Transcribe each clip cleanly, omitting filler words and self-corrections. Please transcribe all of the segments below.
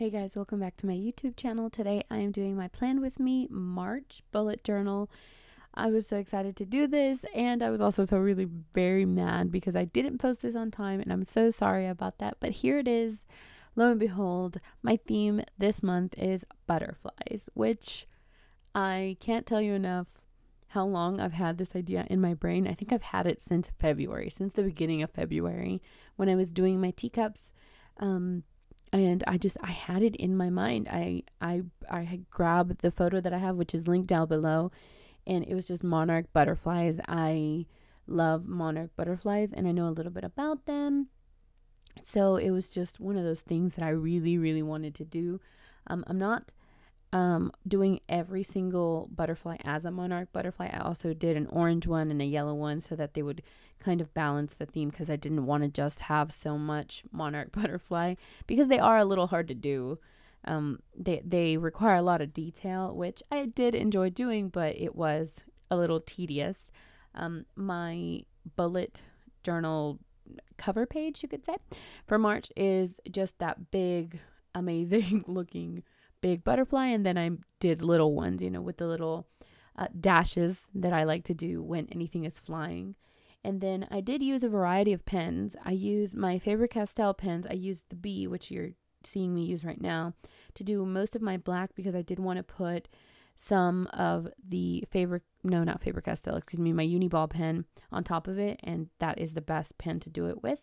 Hey guys, welcome back to my YouTube channel. Today I am doing my Plan With Me March bullet journal. I was so excited to do this, and I was also very mad because I didn't post this on time, and I'm so sorry about that. But here it is. Lo and behold, my theme this month is butterflies, which I can't tell you enough how long I've had this idea in my brain. I think I've had it since February, since the beginning of February when I was doing my teacups. And I had it in my mind. I had grabbed the photo that I have, which is linked down below, and it was just monarch butterflies. I love monarch butterflies, and I know a little bit about them. So it was just one of those things that I really wanted to do. I'm not doing every single butterfly as a monarch butterfly. I also did an orange one and a yellow one so that they would kind of balance the theme, because I didn't want to just have so much monarch butterfly, because they are a little hard to do. They require a lot of detail, which I did enjoy doing, but it was a little tedious. My bullet journal cover page, you could say, for March is just that big, amazing looking big butterfly, and then I did little ones, with the little dashes that I like to do when anything is flying. And then I did use a variety of pens. I used my Faber-Castell pens. I used the B, which you're seeing me use right now, to do most of my black, because I did want to put some of the my Uniball pen on top of it, and that is the best pen to do it with.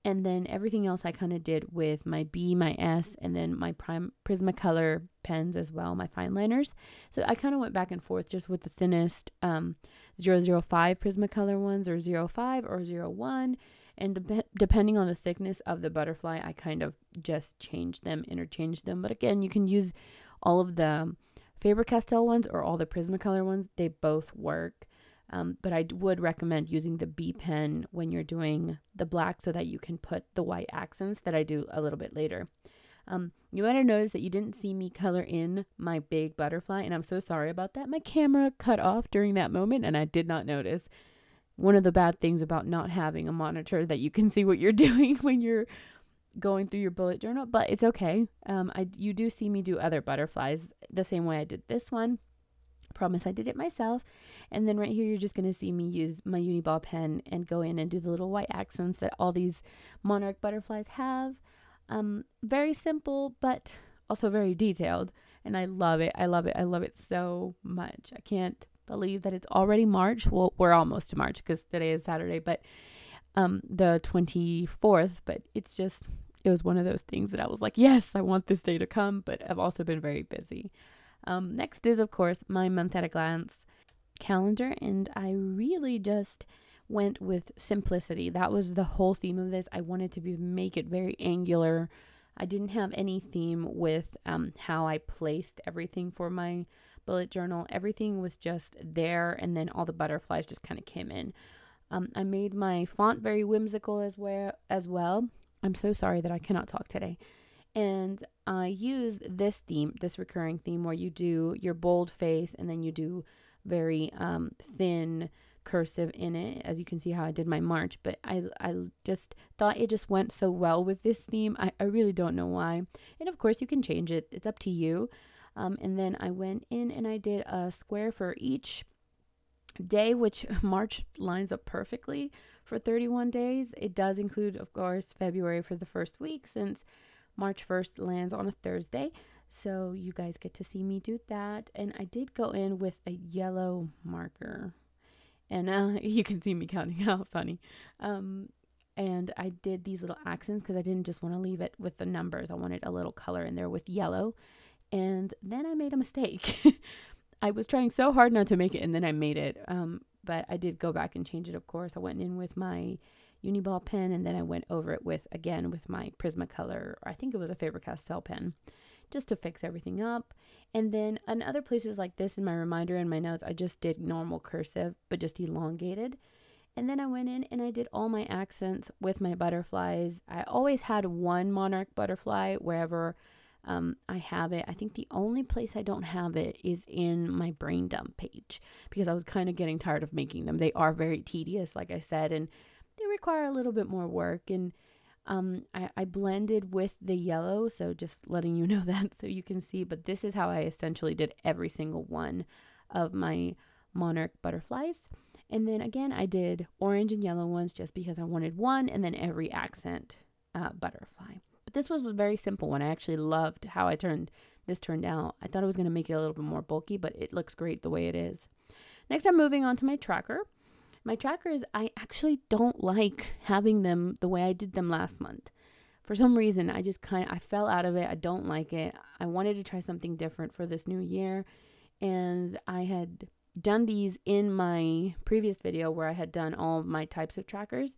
And then everything else I kind of did with my B, my S, and then my Prismacolor pens as well, my fine liners. So I kind of went back and forth just with the thinnest 005 Prismacolor ones, or 05 or 01. And depending on the thickness of the butterfly, I kind of just interchanged them. But again, you can use all of the Faber-Castell ones or all the Prismacolor ones. They both work. But I would recommend using the B pen when you're doing the black, so that you can put the white accents that I do a little bit later. You might have noticed that you didn't see me color in my big butterfly, and I'm so sorry about that. My camera cut off during that moment, and I did not notice. One of the bad things about not having a monitor that you can see what you're doing when you're going through your bullet journal, but it's okay. You do see me do other butterflies the same way I did this one. Promise I did it myself. And then right here, you're just going to see me use my Uniball pen and go in and do the little white accents that all these monarch butterflies have. Very simple, but also very detailed. And I love it. I love it so much. I can't believe that it's already March. Well, we're almost to March because today is Saturday, but the 24th. But it was one of those things that I was like, yes, I want this day to come. But I've also been very busy. Next is, of course, my month at a glance calendar, and I really just went with simplicity. That was the whole theme of this. I wanted to make it very angular. I didn't have any theme with how I placed everything for my bullet journal. Everything was just there, and then all the butterflies just kind of came in. I made my font very whimsical as well. I'm so sorry that I cannot talk today. And I used this recurring theme, where you do your bold face and then you do very thin cursive in it, as you can see how I did my March. But I just thought it just went so well with this theme. I really don't know why. And of course, you can change it. It's up to you. And then I went in and I did a square for each day, which March lines up perfectly for 31 days. It does include, of course, February for the first week, since March 1st lands on a Thursday. So you guys get to see me do that. And I did go in with a yellow marker. And you can see me counting how funny. And I did these little accents because I didn't just want to leave it with the numbers. I wanted a little color in there with yellow. And then I made a mistake. I was trying so hard not to make it, and then I made it. But I did go back and change it, of course. I went in with my Uniball pen, and then I went over it with my Prismacolor, or I think it was a Faber-Castell pen, just to fix everything up. And then in other places like this, in my reminder and my notes, I just did normal cursive, but just elongated. And then I went in and I did all my accents with my butterflies. I always had one monarch butterfly wherever I have it. I think the only place I don't have it is in my brain dump page, because I was kind of getting tired of making them. They are very tedious, like I said, and they require a little bit more work. And I blended with the yellow, so just letting you know that so you can see. But this is how I essentially did every single one of my Monarch butterflies. And then again, I did orange and yellow ones just because I wanted one, and then every accent butterfly. But this was a very simple one. I actually loved how this turned out. I thought it was going to make it a little bit more bulky, but it looks great the way it is. Next, I'm moving on to my tracker. My trackers, I actually don't like having them the way I did them last month. For some reason, I fell out of it. I don't like it. I wanted to try something different for this new year. And I had done these in my previous video where I had done all of my types of trackers.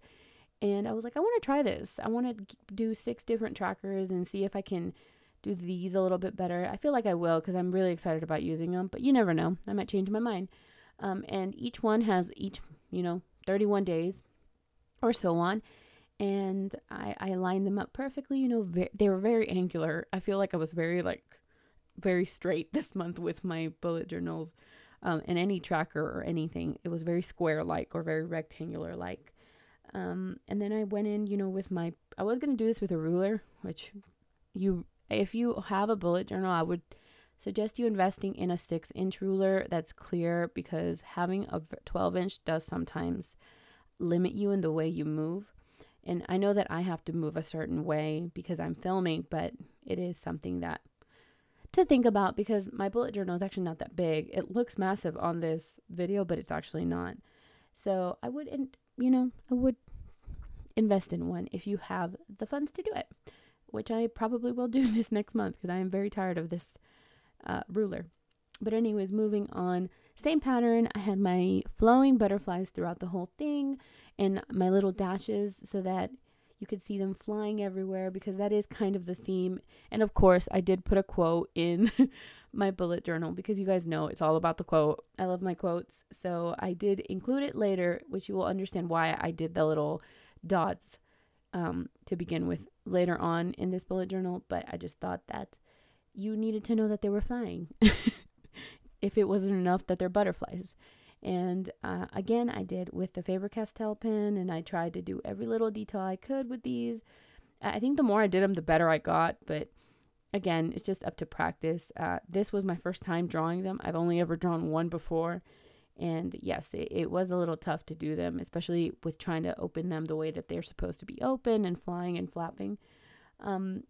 And I was like, I want to try this. I want to do 6 different trackers and see if I can do these a little bit better. I feel like I will because I'm really excited about using them. But you never know. I might change my mind. And each one has 31 days or so on. And I lined them up perfectly. They were very angular. I feel like I was very straight this month with my bullet journals. And any tracker or anything, it was very square-like or very rectangular-like. And then I went in, I was going to do this with a ruler, which if you have a bullet journal, I would suggest you investing in a 6-inch ruler that's clear, because having a 12-inch does sometimes limit you in the way you move. And I know that I have to move a certain way because I'm filming, but it is something that to think about, because my bullet journal is actually not that big. It looks massive on this video, but it's actually not. So I would invest in one if you have the funds to do it, which I probably will do this next month because I am very tired of this ruler. But anyways, moving on, same pattern. I had my flowing butterflies throughout the whole thing and my little dashes so that you could see them flying everywhere, because that is kind of the theme. And of course, I did put a quote in my bullet journal because you guys know it's all about the quote. I love my quotes. So I did include it later, which you will understand why I did the little dots to begin with later on in this bullet journal. But I just thought that you needed to know that they were flying if it wasn't enough that they're butterflies. And again, I did with the Faber-Castell pen, and I tried to do every little detail I could with these. I think the more I did them, the better I got. But again, it's just up to practice. This was my first time drawing them. I've only ever drawn one before. And yes, it was a little tough to do them, especially with trying to open them the way that they're supposed to be open and flying and flapping.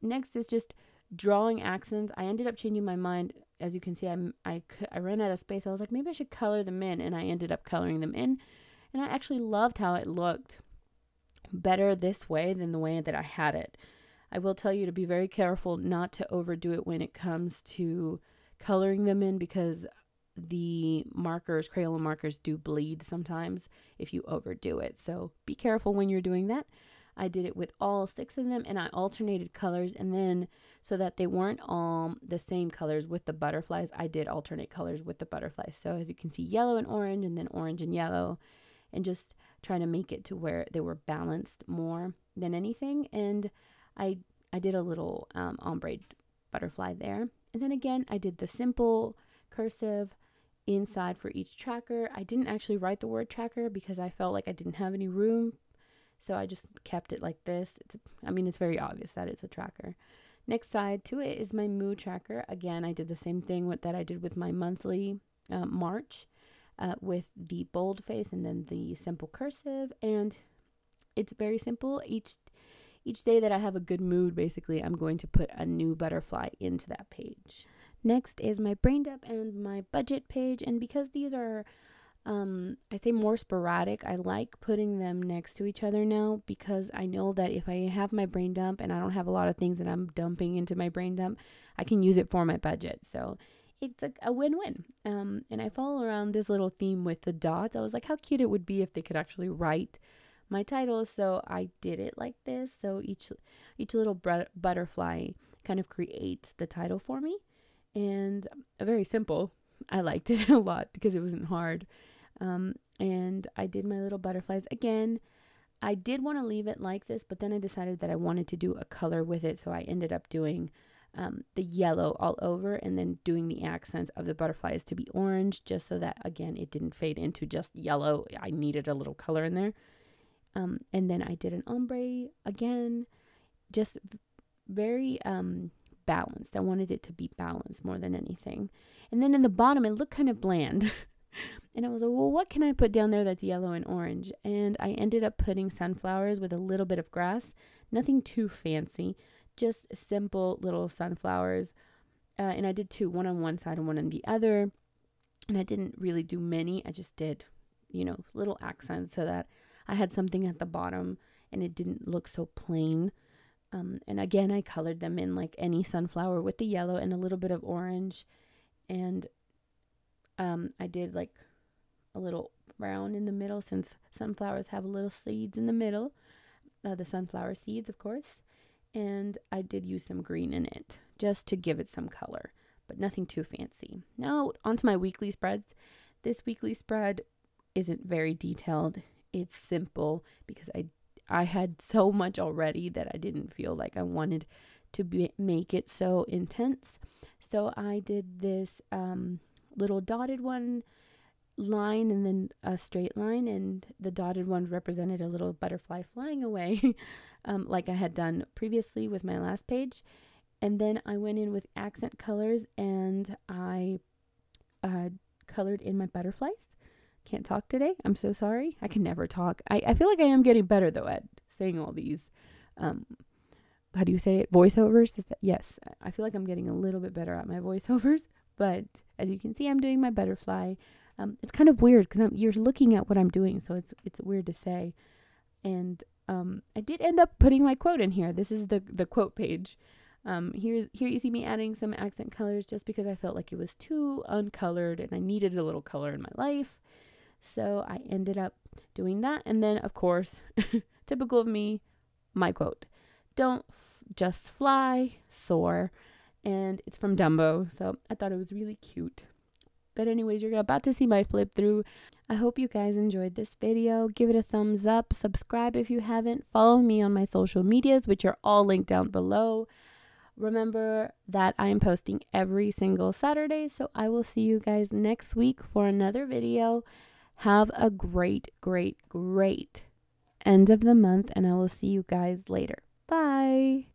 Next is just drawing accents. I ended up changing my mind. As you can see, I ran out of space. I was like, maybe I should color them in, and I ended up coloring them in. And I actually loved how it looked better this way than the way that I had it. I will tell you to be very careful not to overdo it when it comes to coloring them in, because the markers, Crayola markers, do bleed sometimes if you overdo it. So be careful when you're doing that. I did it with all 6 of them, and I alternated colors, and then so that they weren't all the same colors with the butterflies, I did alternate colors with the butterflies. So as you can see, yellow and orange, and then orange and yellow, and just trying to make it to where they were balanced more than anything. And I did a little ombre butterfly there. And then again, I did the simple cursive inside for each tracker. I didn't actually write the word tracker because I felt like I didn't have any room. So I just kept it like this. It's very obvious that it's a tracker. Next side to it is my mood tracker. Again, I did the same thing that I did with my monthly March with the bold face and then the simple cursive. And it's very simple. Each day that I have a good mood, basically, I'm going to put a new butterfly into that page. Next is my brain dump and my budget page. And because these are I say more sporadic, I like putting them next to each other now, because I know that if I have my brain dump and I don't have a lot of things that I'm dumping into my brain dump, I can use it for my budget. So it's a win-win. And I follow around this little theme with the dots. I was like, how cute it would be if they could actually write my titles. So I did it like this. So each little butterfly kind of creates the title for me. And very simple. I liked it a lot because it wasn't hard. And I did my little butterflies. Again, I did want to leave it like this, but then I decided that I wanted to do a color with it. So I ended up doing the yellow all over, and then doing the accents of the butterflies to be orange, just so that, again, it didn't fade into just yellow. I needed a little color in there. And then I did an ombre again. just very balanced. I wanted it to be balanced more than anything. And then in the bottom, it looked kind of bland. And I was like, well, what can I put down there that's yellow and orange? And I ended up putting sunflowers with a little bit of grass. Nothing too fancy, just simple little sunflowers. And I did two, one on one side and one on the other. And I didn't really do many. I just did, little accents so that I had something at the bottom and it didn't look so plain. And again, I colored them in like any sunflower with the yellow and a little bit of orange. And I did like a little brown in the middle, since sunflowers have little seeds in the middle. The sunflower seeds, of course. And I did use some green in it just to give it some color, but nothing too fancy. Now onto my weekly spreads. This weekly spread isn't very detailed. It's simple because I had so much already that I didn't feel like I wanted to make it so intense. So I did this little dotted one line and then a straight line, and the dotted one represented a little butterfly flying away like I had done previously with my last page. And then I went in with accent colors and I colored in my butterflies. Can't talk today. I'm so sorry. I can never talk. I feel like I am getting better though at saying all these how do you say it? Voiceovers? Yes. I feel like I'm getting a little bit better at my voiceovers, but as you can see, I'm doing my butterfly. It's kind of weird because you're looking at what I'm doing, so it's weird to say. And I did end up putting my quote in here. This is the quote page. Here you see me adding some accent colors just because I felt like it was too uncolored and I needed a little color in my life. So I ended up doing that. And then, of course, typical of me, my quote. Don't just fly, soar. And it's from Dumbo, so I thought it was really cute. But anyways, you're about to see my flip through. I hope you guys enjoyed this video. Give it a thumbs up. Subscribe if you haven't. Follow me on my social medias, which are all linked down below. Remember that I am posting every single Saturday, so I will see you guys next week for another video. Have a great, great, great end of the month, and I will see you guys later. Bye.